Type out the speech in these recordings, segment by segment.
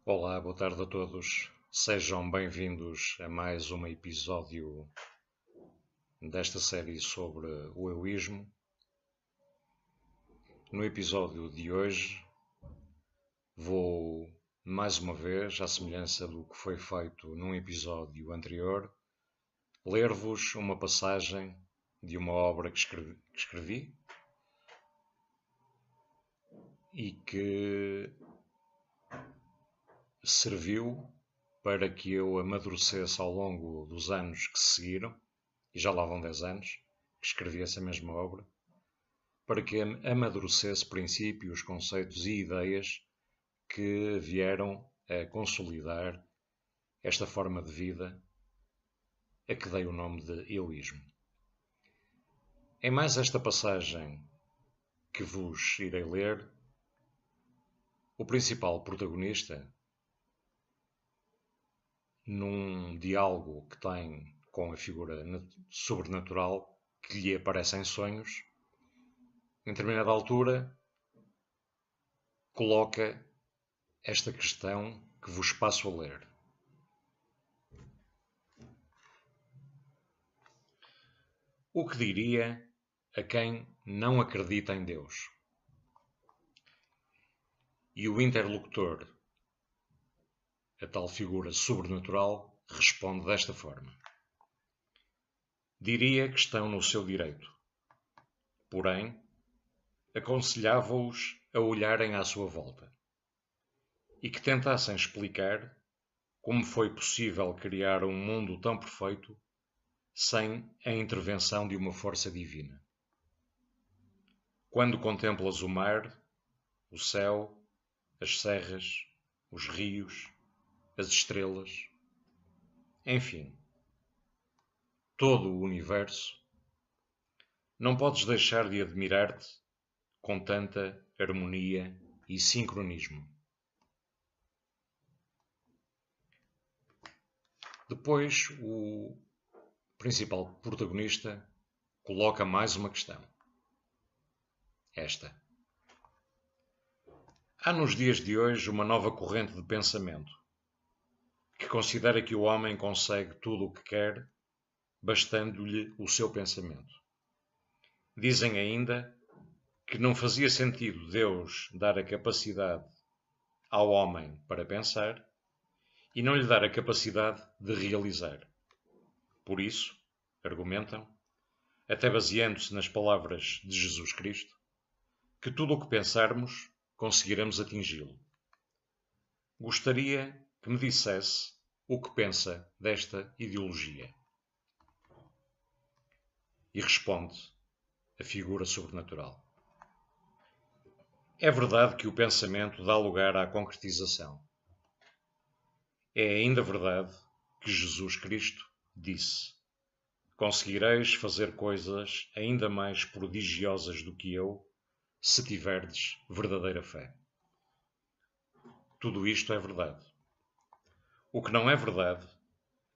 Olá, boa tarde a todos. Sejam bem-vindos a mais um episódio desta série sobre o egoísmo. No episódio de hoje vou, mais uma vez, à semelhança do que foi feito num episódio anterior, ler-vos uma passagem de uma obra que escrevi e que serviu para que eu amadurecesse ao longo dos anos que se seguiram, e já lá vão 10 anos que escrevi essa mesma obra, para que amadurecesse princípios, conceitos e ideias que vieram a consolidar esta forma de vida a que dei o nome de egoísmo. Em mais esta passagem que vos irei ler, o principal protagonista, num diálogo que tem com a figura sobrenatural que lhe aparece em sonhos, em determinada altura, coloca esta questão que vos passo a ler. O que diria a quem não acredita em Deus? E o interlocutor, a tal figura sobrenatural, responde desta forma: diria que estão no seu direito. Porém, aconselhava-os a olharem à sua volta e que tentassem explicar como foi possível criar um mundo tão perfeito sem a intervenção de uma força divina. Quando contemplas o mar, o céu, as serras, os rios, as estrelas, enfim, todo o universo, não podes deixar de admirar-te com tanta harmonia e sincronismo. Depois, o principal protagonista coloca mais uma questão. Esta. Há nos dias de hoje uma nova corrente de pensamento que considera que o homem consegue tudo o que quer, bastando-lhe o seu pensamento. Dizem ainda que não fazia sentido Deus dar a capacidade ao homem para pensar e não lhe dar a capacidade de realizar. Por isso, argumentam, até baseando-se nas palavras de Jesus Cristo, que tudo o que pensarmos conseguiremos atingi-lo. Gostaria que me dissesse o que pensa desta ideologia. E responde a figura sobrenatural. É verdade que o pensamento dá lugar à concretização. É ainda verdade que Jesus Cristo disse: conseguireis fazer coisas ainda mais prodigiosas do que eu, se tiverdes verdadeira fé. Tudo isto é verdade. O que não é verdade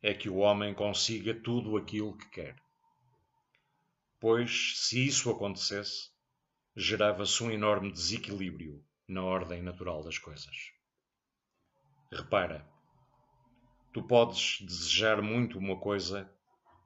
é que o homem consiga tudo aquilo que quer. Pois, se isso acontecesse, gerava-se um enorme desequilíbrio na ordem natural das coisas. Repara, tu podes desejar muito uma coisa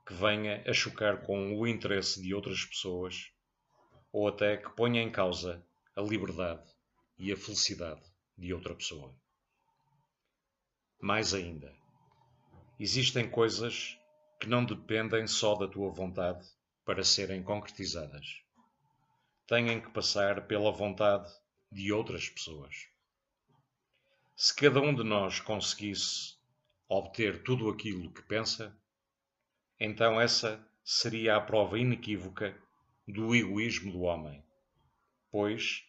que venha a chocar com o interesse de outras pessoas ou até que ponha em causa a liberdade e a felicidade de outra pessoa. Mais ainda, existem coisas que não dependem só da tua vontade para serem concretizadas. Têm que passar pela vontade de outras pessoas. Se cada um de nós conseguisse obter tudo aquilo que pensa, então essa seria a prova inequívoca do egoísmo do homem, pois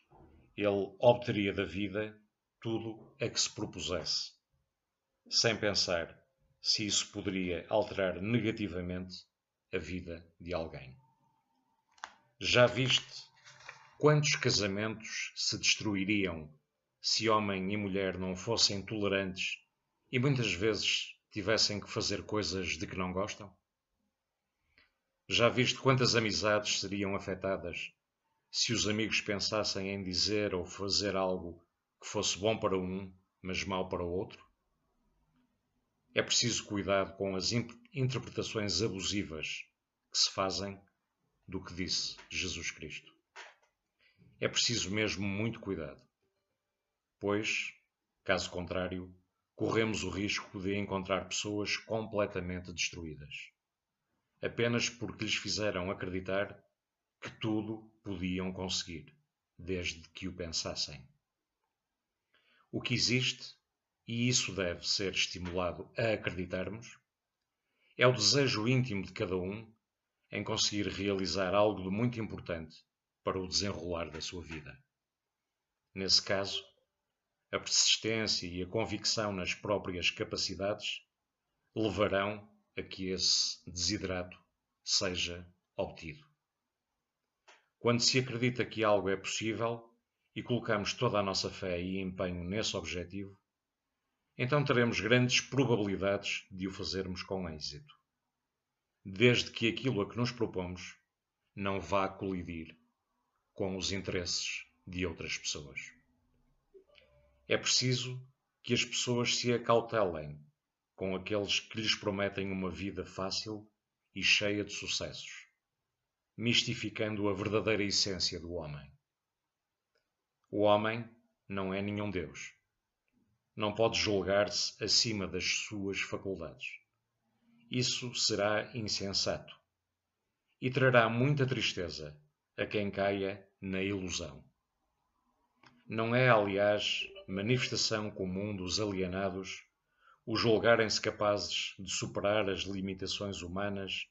ele obteria da vida tudo a que se propusesse, sem pensar se isso poderia alterar negativamente a vida de alguém. Já viste quantos casamentos se destruiriam se homem e mulher não fossem tolerantes e muitas vezes tivessem que fazer coisas de que não gostam? Já viste quantas amizades seriam afetadas se os amigos pensassem em dizer ou fazer algo que fosse bom para um, mas mau para o outro? É preciso cuidado com as interpretações abusivas que se fazem do que disse Jesus Cristo. É preciso mesmo muito cuidado, pois, caso contrário, corremos o risco de encontrar pessoas completamente destruídas, apenas porque lhes fizeram acreditar que tudo podiam conseguir, desde que o pensassem. O que existe, e isso deve ser estimulado a acreditarmos, é o desejo íntimo de cada um em conseguir realizar algo de muito importante para o desenrolar da sua vida. Nesse caso, a persistência e a convicção nas próprias capacidades levarão a que esse desidrato seja obtido. Quando se acredita que algo é possível e colocamos toda a nossa fé e empenho nesse objetivo, então teremos grandes probabilidades de o fazermos com êxito, desde que aquilo a que nos propomos não vá colidir com os interesses de outras pessoas. É preciso que as pessoas se acautelem com aqueles que lhes prometem uma vida fácil e cheia de sucessos, mistificando a verdadeira essência do homem. O homem não é nenhum Deus. Não pode julgar-se acima das suas faculdades. Isso será insensato e trará muita tristeza a quem caia na ilusão. Não é, aliás, manifestação comum dos alienados o julgarem-se capazes de superar as limitações humanas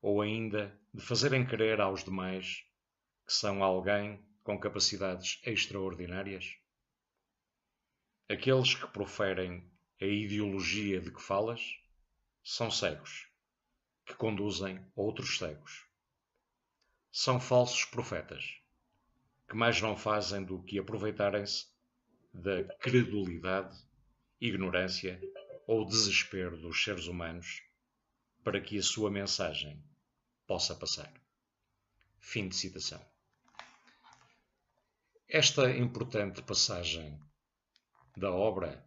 ou ainda de fazerem crer aos demais que são alguém com capacidades extraordinárias? Aqueles que proferem a ideologia de que falas são cegos, que conduzem outros cegos. São falsos profetas, que mais não fazem do que aproveitarem-se da credulidade, ignorância ou desespero dos seres humanos para que a sua mensagem possa passar. Fim de citação. Esta importante passagem da obra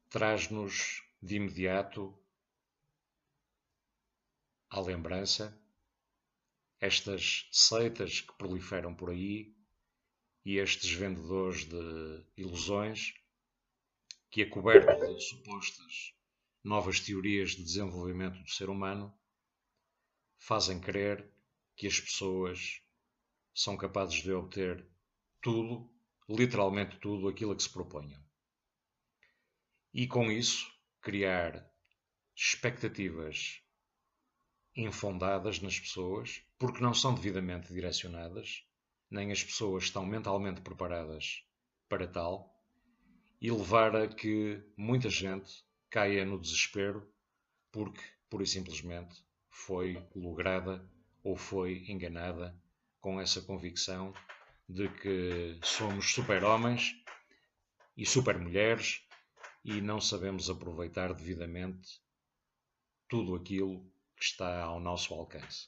traz-nos de imediato à lembrança estas seitas que proliferam por aí e estes vendedores de ilusões que, a coberto de supostas novas teorias de desenvolvimento do ser humano, fazem crer que as pessoas são capazes de obter tudo, literalmente tudo, aquilo a que se proponham. E com isso criar expectativas infundadas nas pessoas, porque não são devidamente direcionadas, nem as pessoas estão mentalmente preparadas para tal, e levar a que muita gente caia no desespero porque, pura e simplesmente, foi lograda ou foi enganada com essa convicção de que somos super-homens e super-mulheres e não sabemos aproveitar devidamente tudo aquilo que está ao nosso alcance.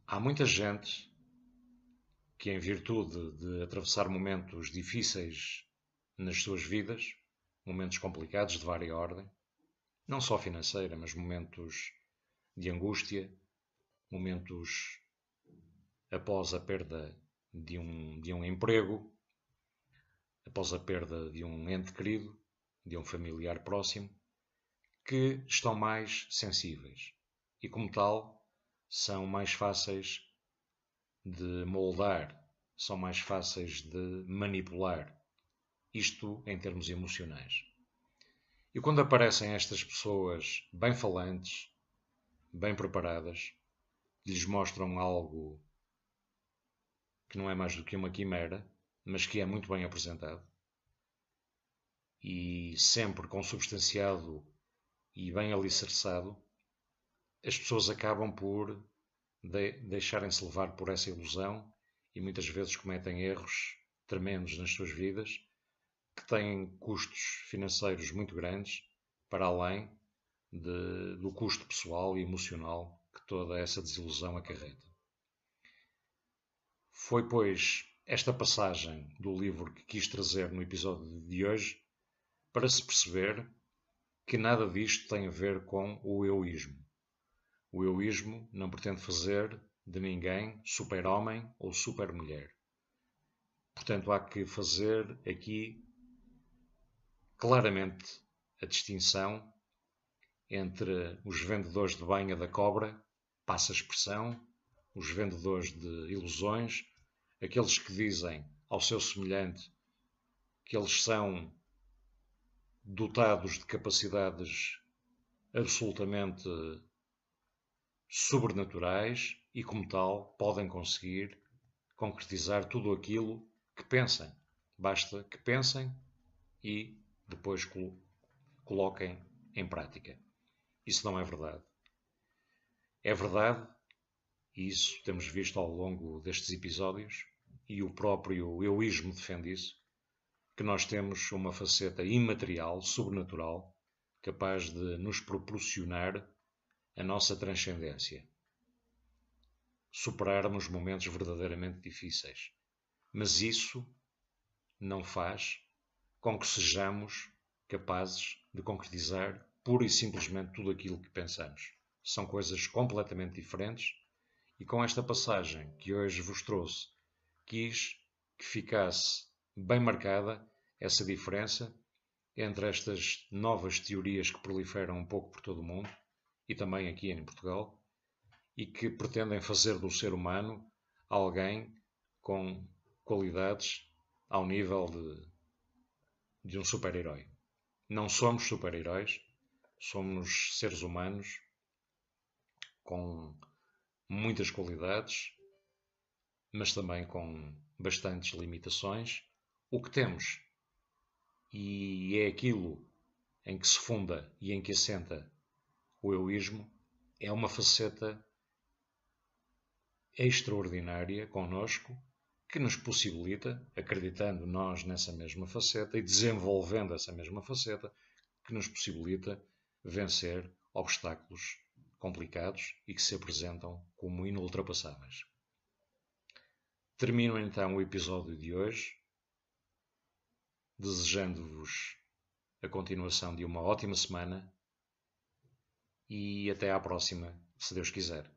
Há muita gente que, em virtude de atravessar momentos difíceis nas suas vidas, momentos complicados de vária ordem, não só financeira, mas momentos de angústia, momentos após a perda de um emprego, após a perda de um ente querido, de um familiar próximo, que estão mais sensíveis e, como tal, são mais fáceis de moldar, são mais fáceis de manipular, isto em termos emocionais. E quando aparecem estas pessoas bem falantes, bem preparadas, que lhes mostram algo que não é mais do que uma quimera, mas que é muito bem apresentado, e sempre consubstanciado e bem alicerçado, as pessoas acabam por deixarem-se levar por essa ilusão e muitas vezes cometem erros tremendos nas suas vidas que têm custos financeiros muito grandes para além do custo pessoal e emocional que toda essa desilusão acarreta. Foi, pois, esta passagem do livro que quis trazer no episódio de hoje para se perceber que nada disto tem a ver com o egoísmo. O egoísmo não pretende fazer de ninguém super-homem ou super-mulher. Portanto, há que fazer aqui claramente a distinção entre os vendedores de banha da cobra, passa a expressão, os vendedores de ilusões, aqueles que dizem ao seu semelhante que eles são dotados de capacidades absolutamente sobrenaturais e, como tal, podem conseguir concretizar tudo aquilo que pensem. Basta que pensem e depois coloquem em prática. Isso não é verdade. É verdade, e isso temos visto ao longo destes episódios, e o próprio egoísmo defende isso, que nós temos uma faceta imaterial, sobrenatural, capaz de nos proporcionar a nossa transcendência. Superarmos momentos verdadeiramente difíceis. Mas isso não faz com que sejamos capazes de concretizar pura e simplesmente tudo aquilo que pensamos. São coisas completamente diferentes e com esta passagem que hoje vos trouxe, quis que ficasse bem marcada essa diferença entre estas novas teorias que proliferam um pouco por todo o mundo e também aqui em Portugal e que pretendem fazer do ser humano alguém com qualidades ao nível de um super-herói. Não somos super-heróis, somos seres humanos com muitas qualidades, mas também com bastantes limitações. O que temos, e é aquilo em que se funda e em que assenta o egoísmo, é uma faceta extraordinária connosco que nos possibilita, acreditando nós nessa mesma faceta e desenvolvendo essa mesma faceta, que nos possibilita vencer obstáculos complicados e que se apresentam como inultrapassáveis. Termino então o episódio de hoje, desejando-vos a continuação de uma ótima semana e até à próxima, se Deus quiser.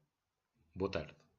Boa tarde.